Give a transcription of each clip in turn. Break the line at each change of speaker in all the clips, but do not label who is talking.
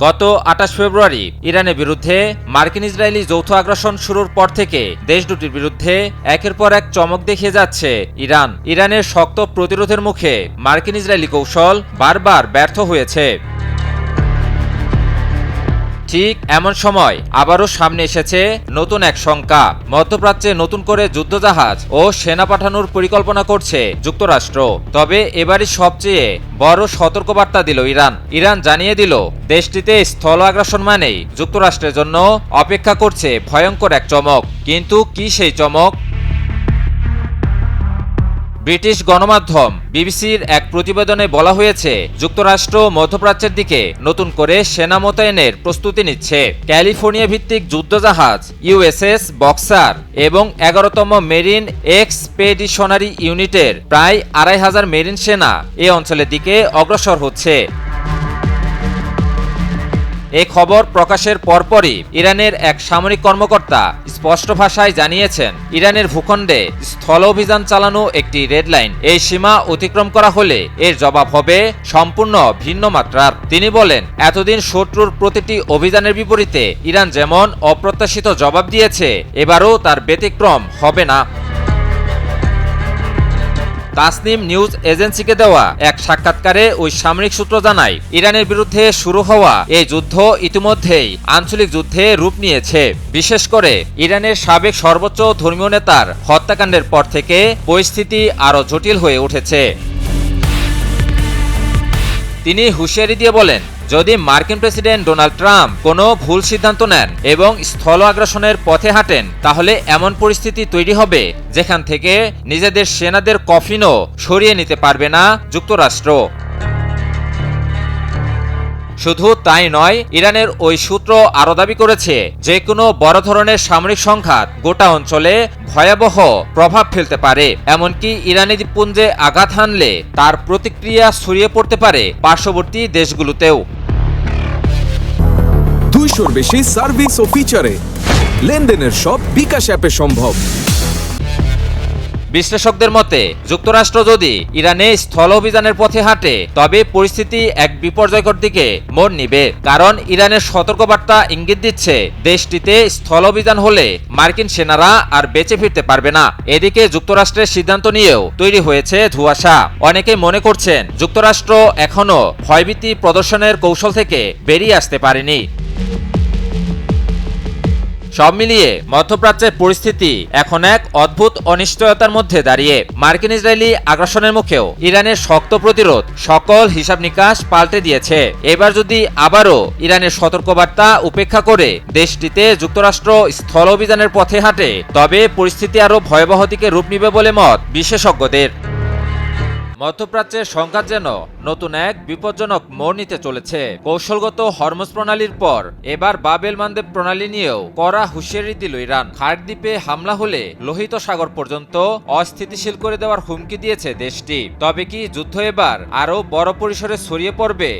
গত ২৮ ফেব্রুয়ারি ইরানের বিরুদ্ধে মার্কিন ইসরায়েলি যৌথ আগ্রাসন শুরুর পর থেকে দেশ দুটির বিরুদ্ধে একের পর এক চমক দেখিয়ে যাচ্ছে ইরানের শক্ত প্রতিরোধের মুখে মার্কিন ইসরায়েলি কৌশল বারবার ব্যর্থ হয়েছে। ঠিক এমন সময় আবারও সামনে এসেছে নতুন এক শঙ্কা। মধ্যপ্রাচ্যে নতুন করে যুদ্ধজাহাজ ও সেনা পাঠানোর পরিকল্পনা করছে যুক্তরাষ্ট্র। তবে এবারই সবচেয়ে বড় সতর্কবার্তা দিল ইরান জানিয়ে দিল দেশটিতে স্থল আগ্রাসন মানেই যুক্তরাষ্ট্রের জন্য অপেক্ষা করছে ভয়ঙ্কর এক চমক। কিন্তু কি সেই চমক? ব্রিটিশ গণমাধ্যম বিবিসির এক প্রতিবেদনে বলা হয়েছে, যুক্তরাষ্ট্র মধ্যপ্রাচ্যের দিকে নতুন করে সেনা মোতায়েনের প্রস্তুতি নিচ্ছে। ক্যালিফোর্নিয়া ভিত্তিক যুদ্ধজাহাজ ইউএসএস বক্সার এবং ১১তম মেরিন এক্সপেডিশনারি ইউনিটের প্রায় ২৫০০ মেরিন সেনা এ অঞ্চলের দিকে অগ্রসর হচ্ছে। এই খবর প্রকাশের পরপরই ইরানের এক সামরিক কর্মকর্তা স্পষ্ট ভাষায় জানিয়েছেন, ইরানের ভূখণ্ডে স্থল অভিযান চালানো একটি রেড লাইন। এই সীমা অতিক্রম করা হলে এর জবাব হবে সম্পূর্ণ ভিন্ন মাত্রার। তিনি বলেন, এতদিন শত্রুর প্রতিটি অভিযানের বিপরীতে ইরান যেমন অপ্রত্যাশিত জবাব দিয়েছে, এবারও তার ব্যতিক্রম হবে না। তাসনিম নিউজ এজেন্সিকে দেওয়া এক সাক্ষাৎকারে ওই সামরিক সূত্র জানায়, ইরানের বিরুদ্ধে শুরু হওয়া এই যুদ্ধ ইতিমধ্যেই আঞ্চলিক যুদ্ধে রূপ নিয়েছে। বিশেষ করে ইরানের সাবেক সর্বোচ্চ ধর্মীয় নেতার হত্যাকাণ্ডের পর থেকে পরিস্থিতি আরও জটিল হয়ে উঠেছে। তিনি হুঁশিয়ারি দিয়ে বলেন, যদি মার্কিন প্রেসিডেন্ট ডোনাল্ড ট্রাম্প কোনো ভুল সিদ্ধান্ত নেন এবং স্থল আগ্রাসনের পথে হাঁটেন, তাহলে এমন পরিস্থিতি তৈরি হবে যেখান থেকে নিজেদের সেনাদের কফিনও সরিয়ে নিতে পারবে না যুক্তরাষ্ট্র। শুধু তাই নয়, ইরানের ওই সূত্র আরও দাবি করেছে, যে কোনো বড় ধরনের সামরিক সংঘাত গোটা অঞ্চলে ভয়াবহ প্রভাব ফেলতে পারে। এমনকি ইরানি দ্বীপপুঞ্জে আঘাত হানলে তার প্রতিক্রিয়া ছড়িয়ে পড়তে পারে পার্শ্ববর্তী দেশগুলোতেও।
200-র বেশি সার্ভিস ও ফিচারে লেনদেনের সব বিকাশ অ্যাপে সম্ভব।
বিশ্লেষকদের মতে, যুক্তরাষ্ট্র যদি ইরানে স্থল অভিযানের পথে হাঁটে, তবে পরিস্থিতি এক বিপর্যয়কর দিকে মোড় নিবে। কারণ ইরানের সতর্কবার্তা ইঙ্গিত দিচ্ছে, দেশটিতে স্থল অভিযান হলে মার্কিন সেনারা আর বেঁচে ফিরতে পারবে না। এদিকে যুক্তরাষ্ট্রের সিদ্ধান্ত নিয়েও তৈরি হয়েছে ধোঁয়াশা। অনেকে মনে করছেন, যুক্তরাষ্ট্র এখনো ভয়ভীতি প্রদর্শনের কৌশল থেকে বেরিয়ে আসতে পারেনি। সব মিলিয়ে মধ্যপ্রাচ্যের পরিস্থিতি এখন এক অদ্ভুত অনিশ্চয়তার মধ্যে দাঁড়িয়ে। মার্কিন ইসরায়েলি আগ্রাসনের মুখেও ইরানের শক্ত প্রতিরোধ সকল হিসাব নিকাশ পাল্টে দিয়েছে। এবার যদি আবারও ইরানের সতর্কবার্তা উপেক্ষা করে দেশটিতে যুক্তরাষ্ট্র স্থল অভিযানের পথে হাঁটে, তবে পরিস্থিতি আরও ভয়াবহ দিকে রূপ নিবে বলে মত বিশেষজ্ঞদের। মধ্যপ্রাচ্যের সংঘাত যেন নতুন এক বিপজ্জনক মোড় নিতে চলেছে। কৌশলগত হরমুজ প্রণালীর পর এবার বাব এল মানদেব প্রণালী নিয়েও কড়া হুঁশিয়ারি দিল ইরান। খার্ক দ্বীপে হামলা হলে লোহিত সাগর পর্যন্ত অস্থিতিশীল করে দেওয়ার হুমকি দিয়েছে দেশটি। তবে কি যুদ্ধ এবার আরও বড় পরিসরে ছড়িয়ে পড়বে?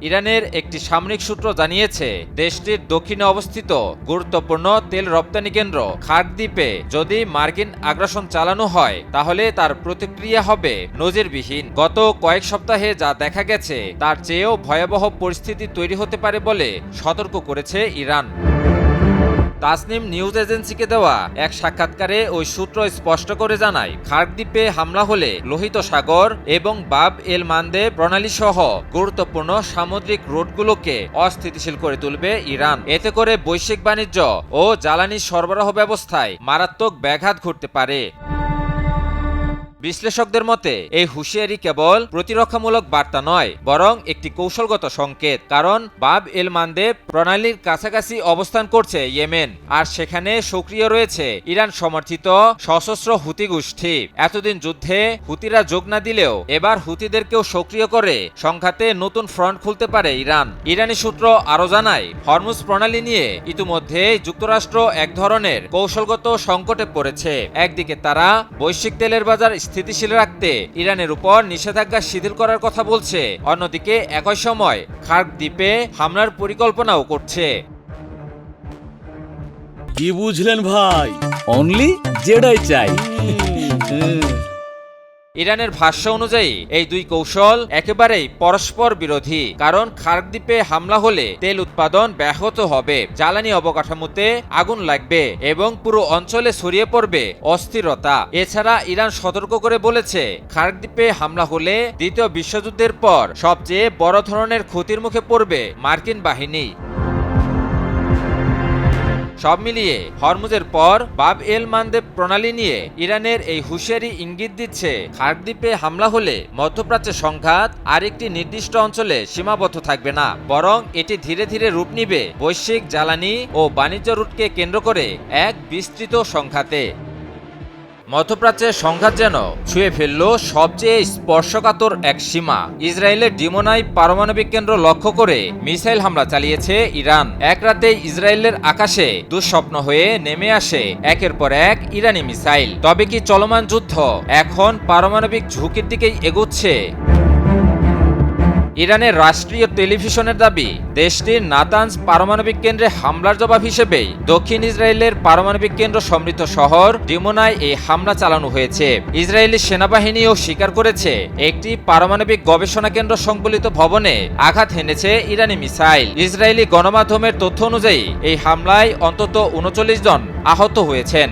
ইরানের একটি সামরিক সূত্র জানিয়েছে, দেশটির দক্ষিণে অবস্থিত গুরুত্বপূর্ণ তেল রপ্তানি কেন্দ্র খার্ক দ্বীপে যদি মার্কিন আগ্রাসন চালানো হয়, তাহলে তার প্রতিক্রিয়া হবে নজিরবিহীন। গত কয়েক সপ্তাহে যা দেখা গেছে, তার চেয়েও ভয়াবহ পরিস্থিতি তৈরি হতে পারে বলে সতর্ক করেছে ইরান। তাসনিম নিউজ এজেন্সিকে দেওয়া এক সাক্ষাৎকারে ওই সূত্র স্পষ্ট করে জানায়, খার্ক দ্বীপে হামলা হলে লোহিত সাগর এবং বাব এল মানদেব প্রণালী সহ গুরুত্বপূর্ণ সামুদ্রিক রুটগুলোকে অস্থিতিশীল করে তুলবে ইরান। এতে করে বৈশ্বিক বাণিজ্য ও জ্বালানি সরবরাহ ব্যবস্থায় মারাত্মক ব্যাঘাত ঘটতে পারে। বিশ্লেষকদের মতে, এই হুঁশিয়ারি কেবল প্রতিরক্ষামূলক বার্তা নয়, বরং একটি কৌশলগত সংকেত। কারণ বাব এল মানদেব প্রণালীর কাছাকাছি অবস্থান করছে ইয়েমেন, আর সেখানে সক্রিয় রয়েছে ইরান সমর্থিত সশস্ত্র হুতি গোষ্ঠী। এতদিন যুদ্ধে হুতিরা যোগ না দিলেও এবার হুতিদেরকেও সক্রিয় করে সংঘাতে নতুন ফ্রন্ট খুলতে পারে ইরান। ইরানি সূত্র আরও জানায়, হরমুজ প্রণালী নিয়ে ইতিমধ্যে যুক্তরাষ্ট্র এক ধরনের কৌশলগত সংকটে পড়েছে। একদিকে তারা বৈশ্বিক তেলের বাজার স্থিতিশীল রাখতে ইরানের উপর নিষেধাজ্ঞা শিথিল করার কথা বলছে, অন্যদিকে একই সময় খার্ক দ্বীপে হামলার পরিকল্পনাও করছে।
কি বুঝলেন ভাই? অনলি যেটাই চাই।
ইরানের ভাষ্য অনুযায়ী এই দুই কৌশল একেবারেই পরস্পর বিরোধী, কারণ খার্ক দ্বীপে হামলা হলে তেল উৎপাদন ব্যাহত হবে, জ্বালানি অবকাঠামোতে আগুন লাগবে এবং পুরো অঞ্চলে ছড়িয়ে পড়বে অস্থিরতা। এছাড়া ইরান সতর্ক করে বলেছে, খার্ক দ্বীপে হামলা হলে দ্বিতীয় বিশ্বযুদ্ধের পর সবচেয়ে বড় ধরনের ক্ষতির মুখে পড়বে মার্কিন বাহিনী। সব মিলিয়ে হরমুজের পর বাব এল মানদেব প্রণালী নিয়ে ইরানের এই হুঁশিয়ারি ইঙ্গিত দিচ্ছে, খার্ক দ্বীপে হামলা হলে মধ্যপ্রাচ্যের সংঘাত আরেকটি নির্দিষ্ট অঞ্চলে সীমাবদ্ধ থাকবে না, বরং এটি ধীরে ধীরে রূপ নিবে বৈশ্বিক জ্বালানি ও বাণিজ্য রুটকে কেন্দ্র করে এক বিস্তৃত সংঘাতে। মধ্যপ্রাচ্যের সংঘাত যেন ছুঁয়ে ফেলল সবচেয়ে স্পর্শকাতর এক সীমা। ইসরায়েলের ডিমোনাই পারমাণবিক কেন্দ্র লক্ষ্য করে মিসাইল হামলা চালিয়েছে ইরান। এক রাতে ইসরায়েলের আকাশে দুঃস্বপ্ন হয়ে নেমে আসে একের পর এক ইরানি মিসাইল। তবে কি চলমান যুদ্ধ এখন পারমাণবিক ঝুঁকির দিকেই এগোচ্ছে? ইরানের রাষ্ট্রীয় টেলিভিশনের দাবি, দেশটির নাতানজ পারমাণবিক কেন্দ্রে হামলার জবাব হিসেবেই দক্ষিণ ইসরায়েলের পারমাণবিক কেন্দ্র সমৃদ্ধ শহর ডিমোনায় এই হামলা চালানো হয়েছে। ইসরায়েলি সেনাবাহিনীও স্বীকার করেছে, একটি পারমাণবিক গবেষণা কেন্দ্র সংবলিত ভবনে আঘাত হেনেছে ইরানি মিসাইল। ইসরায়েলি গণমাধ্যমের তথ্য অনুযায়ী এই হামলায় অন্তত ৩৯ জন আহত হয়েছেন।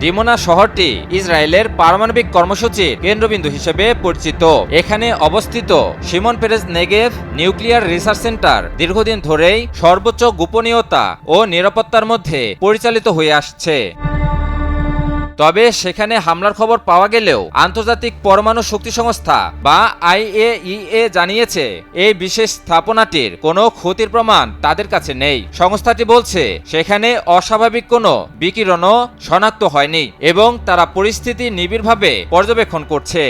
ডিমোনা শহরটি ইসরায়েলের পারমাণবিক কর্মসূচির কেন্দ্রবিন্দু হিসেবে পরিচিত। এখানে অবস্থিত Shimon Peres Negev nuclear research centre দীর্ঘদিন ধরেই সর্বোচ্চ গোপনীয়তা ও নিরাপত্তার মধ্যে পরিচালিত হয়ে আসছে। তবে সেখানে হামলার খবর পাওয়া গেলেও আন্তর্জাতিক পরমাণু শক্তি সংস্থা বা IAEA জানিয়েছে, এই বিশেষ স্থাপনাটির কোনো ক্ষতির প্রমাণ তাদের কাছে নেই। সংস্থাটি বলছে, সেখানে অস্বাভাবিক কোনো বিকিরণও শনাক্ত হয়নি এবং তারা পরিস্থিতি নিবিড়ভাবে পর্যবেক্ষণ করছে।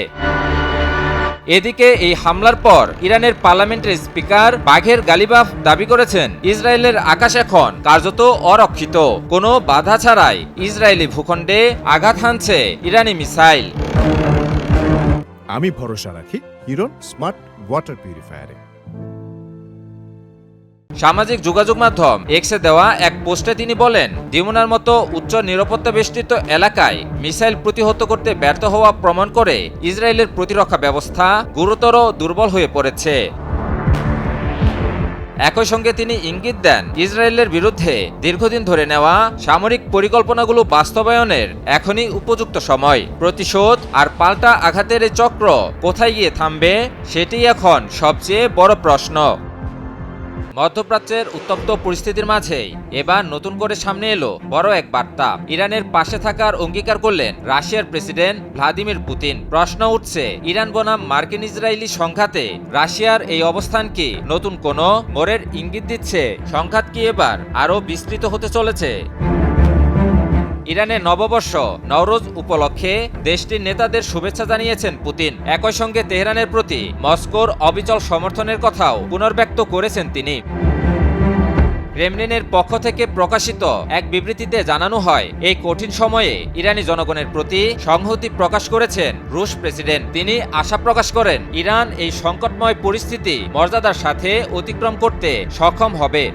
এদিকে এই হামলার পর ইরানের পার্লামেন্টের স্পিকার বাঘের গালিবাফ দাবি করেছেন, ইসরায়েলের আকাশ এখন কার্যত অরক্ষিত, কোনো বাধা ছাড়াই ইসরায়েলি ভূখণ্ডে আঘাত হানছে ইরানি মিসাইল।
আমি ভরসা রাখি হিরন স্মার্ট ওয়াটার পিউরিফায়ারে।
সামাজিক যোগাযোগ মাধ্যম এক্সে দেওয়া এক পোস্টে তিনি বলেন, ডিমোনার মতো উচ্চ নিরাপত্তা বেষ্টিত এলাকায় মিসাইল প্রতিহত করতে ব্যর্থ হওয়া প্রমাণ করে ইসরায়েলের প্রতিরক্ষা ব্যবস্থা গুরুতর দুর্বল হয়ে পড়েছে। একই সঙ্গে তিনি ইঙ্গিত দেন, ইসরায়েলের বিরুদ্ধে দীর্ঘদিন ধরে নেওয়া সামরিক পরিকল্পনাগুলো বাস্তবায়নের এখনই উপযুক্ত সময়। প্রতিশোধ আর পাল্টা আঘাতের এই চক্র কোথায় গিয়ে থামবে, সেটি এখন সবচেয়ে বড় প্রশ্ন। মধ্যপ্রাচ্যের উত্তপ্ত পরিস্থিতির মাঝেই এবার নতুন করে সামনে এলো বড় এক বার্তা। ইরানের পাশে থাকার অঙ্গীকার করলেন রাশিয়ার প্রেসিডেন্ট ভ্লাদিমির পুতিন। প্রশ্ন উঠছে, ইরান বনাম মার্কিন ইসরায়েলি সংঘাতে রাশিয়ার এই অবস্থান কি নতুন কোনো মোড়ের ইঙ্গিত দিচ্ছে? সংঘাত কি এবার আরও বিস্তৃত হতে চলেছে? ইরানের নববর্ষ নওরোজ উপলক্ষে দেশটির নেতাদের শুভেচ্ছা জানিয়েছেন পুতিন। একই সঙ্গে তেহরানের প্রতি মস্কোর অবিচল সমর্থনের কথাও পুনর্ব্যক্ত করেছেন তিনি। ক্রেমলিনের পক্ষ থেকে প্রকাশিত এক বিবৃতিতে জানানো হয়, এই কঠিন সময়ে ইরানি জনগণের প্রতি সংহতি প্রকাশ করেছেন রুশ প্রেসিডেন্ট। তিনি আশা প্রকাশ করেন, ইরান এই সংকটময় পরিস্থিতি মর্যাদার সাথে অতিক্রম করতে সক্ষম হবে।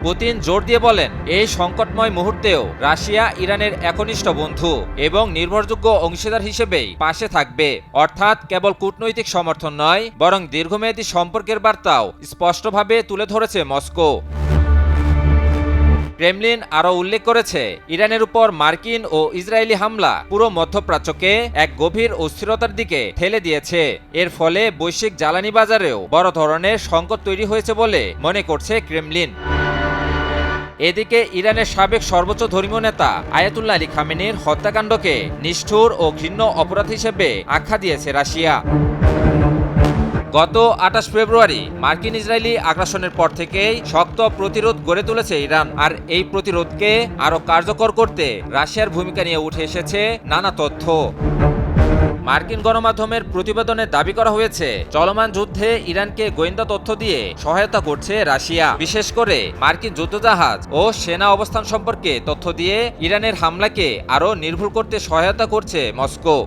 পুতিন জোর দিয়ে বলেন, এই সংকটময় মুহূর্তেও রাশিয়া ইরানের একনিষ্ঠ বন্ধু এবং নির্ভরযোগ্য অংশীদার হিসেবেই পাশে থাকবে। অর্থাৎ কেবল কূটনৈতিক সমর্থন নয়, বরং দীর্ঘমেয়াদী সম্পর্কের বার্তাও স্পষ্টভাবে তুলে ধরেছে মস্কো। ক্রেমলিন আরও উল্লেখ করেছে, ইরানের উপর মার্কিন ও ইসরায়েলি হামলা পুরো মধ্যপ্রাচ্যকে এক গভীর অস্থিরতার দিকে ঠেলে দিয়েছে। এর ফলে বৈশ্বিক জ্বালানি বাজারেও বড় ধরনের সংকট তৈরি হয়েছে বলে মনে করছে ক্রেমলিন। এদিকে ইরানের সাবেক সর্বোচ্চ ধর্মীয় নেতা আয়াতুল্লাহ আলী খামেনির হত্যাকাণ্ডকে নিষ্ঠুর ও ঘৃণ্য অপরাধ হিসেবে আখ্যা দিয়েছে রাশিয়া। গত ২৮ ফেব্রুয়ারি মার্কিন ইসরায়েলি আগ্রাসনের পর থেকেই শক্ত প্রতিরোধ গড়ে তুলেছে ইরান। আর এই প্রতিরোধকে আরও কার্যকর করতে রাশিয়ার ভূমিকা নিয়ে উঠে এসেছে নানা তথ্য। মার্কিন গণমাধ্যমের প্রতিবেদনে দাবি করা হয়েছে, চলমান যুদ্ধে ইরানকে গোয়েন্দা তথ্য দিয়ে সহায়তা করছে রাশিয়া। বিশেষ করে মার্কিন যুদ্ধজাহাজ ও সেনা অবস্থান সম্পর্কে তথ্য দিয়ে ইরানের হামলাকে আরও নির্ভুল করতে সহায়তা করছে মস্কো।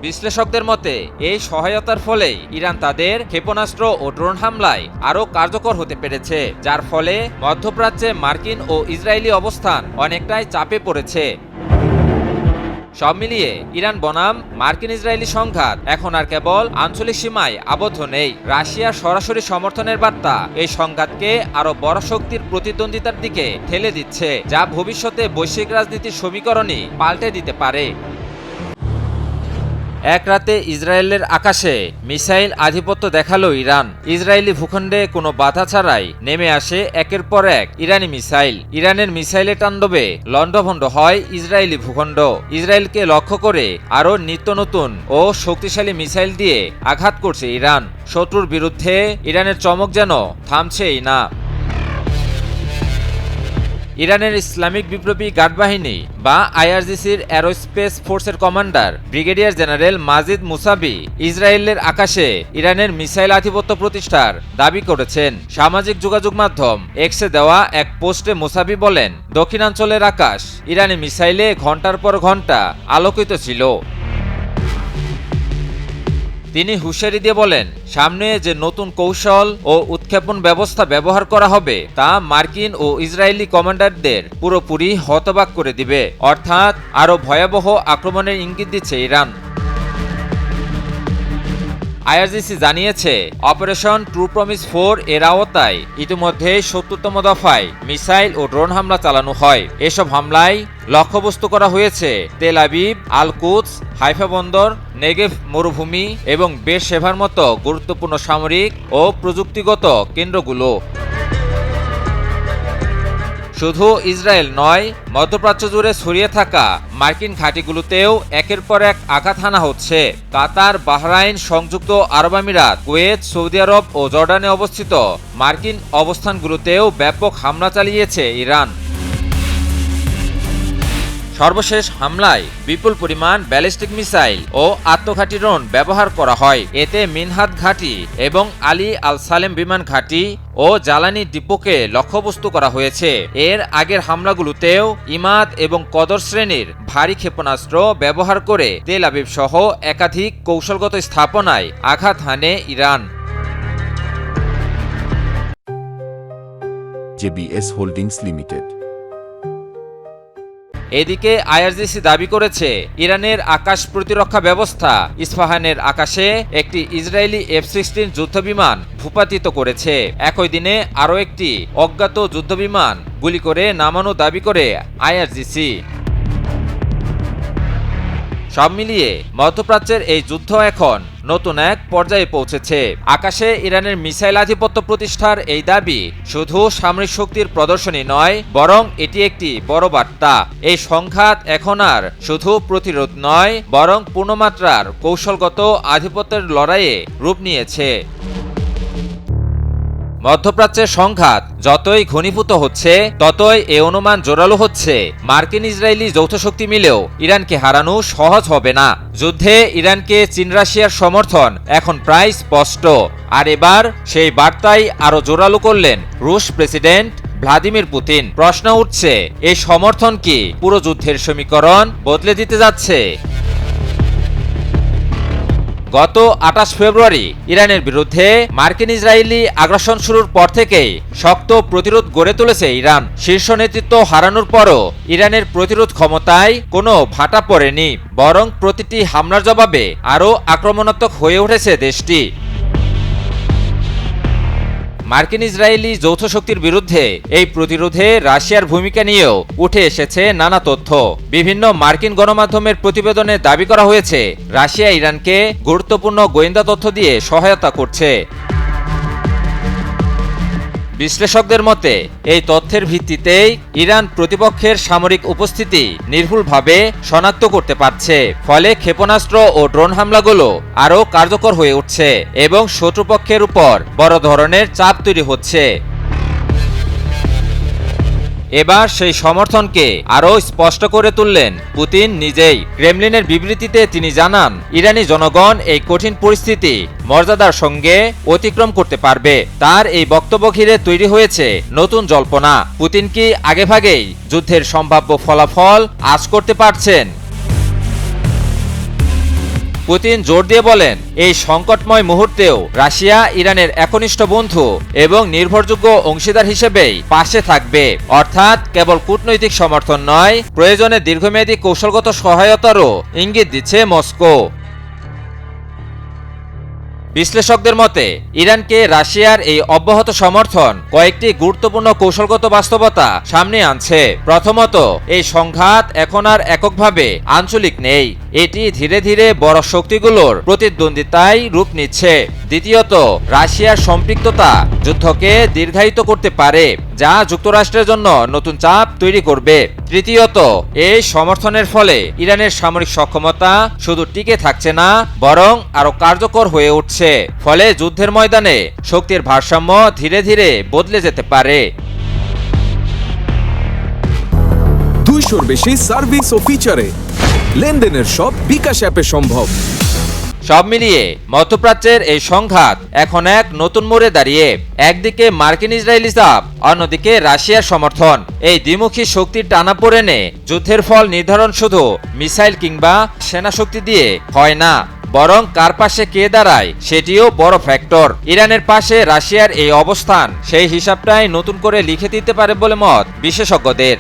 বিশ্লেষকদের মতে এই সহায়তার ফলেই ইরান তাদের ক্ষেপণাস্ত্র ও ড্রোন হামলায় আরও কার্যকর হতে পেরেছে, যার ফলে মধ্যপ্রাচ্যে মার্কিন ও ইসরায়েলি অবস্থান অনেকটাই চাপে পড়েছে। সব মিলিয়ে ইরান বনাম মার্কিন ইসরায়েলি সংঘাত এখন আর কেবল আঞ্চলিক সীমায় আবদ্ধ নেই। রাশিয়ার সরাসরি সমর্থনের বার্তা এই সংঘাতকে আরো বড় শক্তির প্রতিদ্বন্দ্বিতার দিকে ঠেলে দিচ্ছে, যা ভবিষ্যতে বৈশ্বিক রাজনীতির সমীকরণই পাল্টে দিতে পারে। এক রাতে ইসরায়েলের আকাশে মিসাইল আধিপত্য দেখালো ইরান। ইসরায়েলি ভূখণ্ডে কোনো বাধা ছাড়াই নেমে আসে একের পর এক ইরানি মিসাইল। ইরানের মিসাইলের তাণ্ডবে লণ্ডভণ্ড হয় ইসরায়েলি ভূখণ্ড। ইসরায়েলকে লক্ষ্য করে আরও নিত্য নতুন ও শক্তিশালী মিসাইল দিয়ে আঘাত করছে ইরান। শত্রুর বিরুদ্ধে ইরানের চমক যেন থামছেই না। ইরানের ইসলামিক বিপ্লবী গার্ড বাহিনী বা আইআরজিসির অ্যারোস্পেস ফোর্সের কমান্ডার ব্রিগেডিয়ার জেনারেল মাজিদ মুসাবি ইসরায়েলের আকাশে ইরানের মিসাইল আধিপত্য প্রতিষ্ঠার দাবি করেছেন। সামাজিক যোগাযোগ মাধ্যম এক্সে দেওয়া এক পোস্টে মুসাবি বলেন, দক্ষিণাঞ্চলের আকাশ ইরানি মিসাইলে ঘণ্টার পর ঘণ্টা আলোকিত ছিল। তিনি হুঁশিয়ারি দিয়ে বলেন, সামনে যে নতুন কৌশল ও উৎক্ষেপণ ব্যবস্থা ব্যবহার করা হবে তা মার্কিন ও ইসরায়েলি কমান্ডারদের পুরোপুরি হতবাক করে দিবে, অর্থাৎ আরও ভয়াবহ আক্রমণের ইঙ্গিত দিচ্ছে ইরান। আইআরজিসি জানিয়েছে, অপারেশন ট্রু প্রমিস 4 এর আওতায় ইতিমধ্যে ৭০তম দফায় মিসাইল ও ড্রোন হামলা চালানো হয়। এসব হামলায় লক্ষ্যবস্তু করা হয়েছে তেল আবিব, আল কুদস, হাইফা বন্দর, নেগেভ মরুভূমি এবং বেরশেভার মতো গুরুত্বপূর্ণ সামরিক ও প্রযুক্তিগত কেন্দ্রগুলো। শুধু ইসরায়েল নয়, মধ্যপ্রাচ্য জুড়ে ছড়িয়ে থাকা মার্কিন ঘাঁটিগুলোতেও একের পর এক আঘাত হানা হচ্ছে। কাতার, বাহরাইন, সংযুক্ত আরব আমিরাত, কুয়েত, সৌদি আরব ও জর্ডানে অবস্থিত মার্কিন অবস্থানগুলোতেও ব্যাপক হামলা চালিয়েছে ইরান। সর্বশেষ হামলায় বিপুল পরিমাণ ব্যালিস্টিক মিসাইল ও আত্মঘাতী ড্রোন ব্যবহার করা হয়। এতে মিনহাদ ঘাঁটি এবং আলী আল সালেম বিমান ঘাঁটি ও জ্বালানি ডিপোকে লক্ষ্যবস্তু করা হয়েছে। এর আগের হামলাগুলোতেও ইমাদ এবং কদর শ্রেণীর ভারী ক্ষেপণাস্ত্র ব্যবহার করে তেল আবিব সহ একাধিক কৌশলগত স্থাপনায় আঘাত হানে ইরান।
JBS Holdings Limited।
এদিকে আইআরজিসি দাবি করেছে, ইরানের আকাশ প্রতিরক্ষা ব্যবস্থা ইস্পাহানের আকাশে একটি ইসরায়েলি F-16 যুদ্ধবিমান ভূপাতিত করেছে। একই দিনে আরও একটি অজ্ঞাত যুদ্ধবিমান গুলি করে নামানো দাবি করে আইআরজিসি। সব মিলিয়ে মধ্যপ্রাচ্যের এই যুদ্ধ এখন নতুন এক পর্যায়ে পৌঁছেছে। আকাশে ইরানের মিসাইল আধিপত্য প্রতিষ্ঠার এই দাবি শুধু সামরিক শক্তির প্রদর্শনী নয়, বরং এটি একটি বড় বার্তা। এই সংঘাত এখন আর শুধু প্রতিরোধ নয়, বরং পূর্ণমাত্রার কৌশলগত আধিপত্যের লড়াইয়ে রূপ নিয়েছে। মধ্যপ্রাচ্যের সংঘাত যতই ঘনীভূত হচ্ছে, ততই এ অনুমান জোরালো হচ্ছে, মার্কিন ইসরায়েলি যৌথ শক্তি মিলেও ইরানকে হারানো সহজ হবে না। যুদ্ধে ইরানকে চীন রাশিয়ার সমর্থন এখন প্রায় স্পষ্ট। আর এবার সেই বার্তাই আরও জোরালো করলেন রুশ প্রেসিডেন্ট ভ্লাদিমির পুতিন। প্রশ্ন উঠছে, এই সমর্থন কি পুরো যুদ্ধের সমীকরণ বদলে দিতে যাচ্ছে? গত ২৮ ফেব্রুয়ারি ইরানের বিরুদ্ধে মার্কিন ইসরায়েলি আগ্রাসন শুরুর পর থেকেই শক্ত প্রতিরোধ গড়ে তুলেছে ইরান। শীর্ষ নেতৃত্ব হারানোর পরও ইরানের প্রতিরোধ ক্ষমতায় কোনো ভাটা পড়েনি, বরং প্রতিটি হামলার জবাবে আরও আক্রমণাত্মক হয়ে উঠেছে দেশটি। মার্কিন ইসরায়েলি যৌথ শক্তির বিরুদ্ধে এই প্রতিরোধে রাশিয়ার ভূমিকা নিয়েও উঠে এসেছে নানা তথ্য। বিভিন্ন মার্কিন গণমাধ্যমের প্রতিবেদনে দাবি করা হয়েছে, রাশিয়া ইরানকে গুরুত্বপূর্ণ গোয়েন্দা তথ্য দিয়ে সহায়তা করছে। বিশ্লেষকদের মতে, এই তথ্যের ভিত্তিতেই ইরান প্রতিপক্ষের সামরিক উপস্থিতি নির্ভুলভাবে শনাক্ত করতে পারছে। ফলে ক্ষেপণাস্ত্র ও ড্রোন হামলাগুলো আরও কার্যকর হয়ে উঠছে এবং শত্রুপক্ষের উপর বড় ধরনের চাপ তৈরি হচ্ছে। এবার সেই সমর্থনকে আরও স্পষ্ট করে তুললেন পুতিন নিজেই। ক্রেমলিনের বিবৃতিতে তিনি জানান, ইরানি জনগণ এই কঠিন পরিস্থিতি মর্যাদার সঙ্গে অতিক্রম করতে পারবে। তার এই বক্তব্য ঘিরে তৈরি হয়েছে নতুন জল্পনা। পুতিন কি আগেভাগেই যুদ্ধের সম্ভাব্য ফলাফল আঁচ করতে পারছেন? পুতিন জোর দিয়ে বলেন, এই সংকটময় মুহূর্তেও রাশিয়া ইরানের একনিষ্ঠ বন্ধু এবং নির্ভরযোগ্য অংশীদার হিসেবেই পাশে থাকবে। অর্থাৎ কেবল কূটনৈতিক সমর্থন নয়, প্রয়োজনে দীর্ঘমেয়াদী কৌশলগত সহায়তারও ইঙ্গিত দিচ্ছে মস্কো। বিশ্লেষকদের মতে ইরানকে রাশিয়ার এই অব্যাহত সমর্থন কয়েকটি গুরুত্বপূর্ণ কৌশলগত বাস্তবতা সামনে আনছে। প্রথমত, এই সংঘাত এখন আর এককভাবে আঞ্চলিক নেই, এটি ধীরে ধীরে বড় শক্তিগুলোর প্রতিদ্বন্দ্বিতায় রূপ নিচ্ছে। দ্বিতীয়ত, রাশিয়ার সম্পৃক্ততা যুদ্ধকে দীর্ঘায়িত করতে পারে, যা যুক্তরাষ্ট্রের জন্য নতুন চাপ তৈরি করবে। তৃতীয়ত, এই সমর্থনের ফলে ইরানের সামরিক সক্ষমতা শুধু টিকে থাকছে না, বরং আরো কার্যকর হয়ে উঠছে। ফলে যুদ্ধের ময়দানে শক্তির ভারসাম্য ধীরে ধীরে বদলে যেতে পারে।
200-র বেশি সার্ভিস ও ফিচারে লেনদেনের সব বিকাশ অ্যাপে সম্ভব।
সব মিলিয়ে মধ্যপ্রাচ্যের এই সংঘাত এখন এক নতুন মোড়ে দাঁড়িয়ে। একদিকে মার্কিন ইসরায়েলি চাপ, অন্যদিকে রাশিয়ার সমর্থন। এই দ্বিমুখী শক্তির টানাপোড়েনে যুদ্ধের ফল নির্ধারণ শুধু মিসাইল কিংবা সেনা শক্তি দিয়ে হয় না, বরং কার পাশে কে দাঁড়ায় সেটিও বড় ফ্যাক্টর। ইরানের পাশে রাশিয়ার এই অবস্থান সেই হিসাবটাই নতুন করে লিখে দিতে পারে বলে মত বিশেষজ্ঞদের।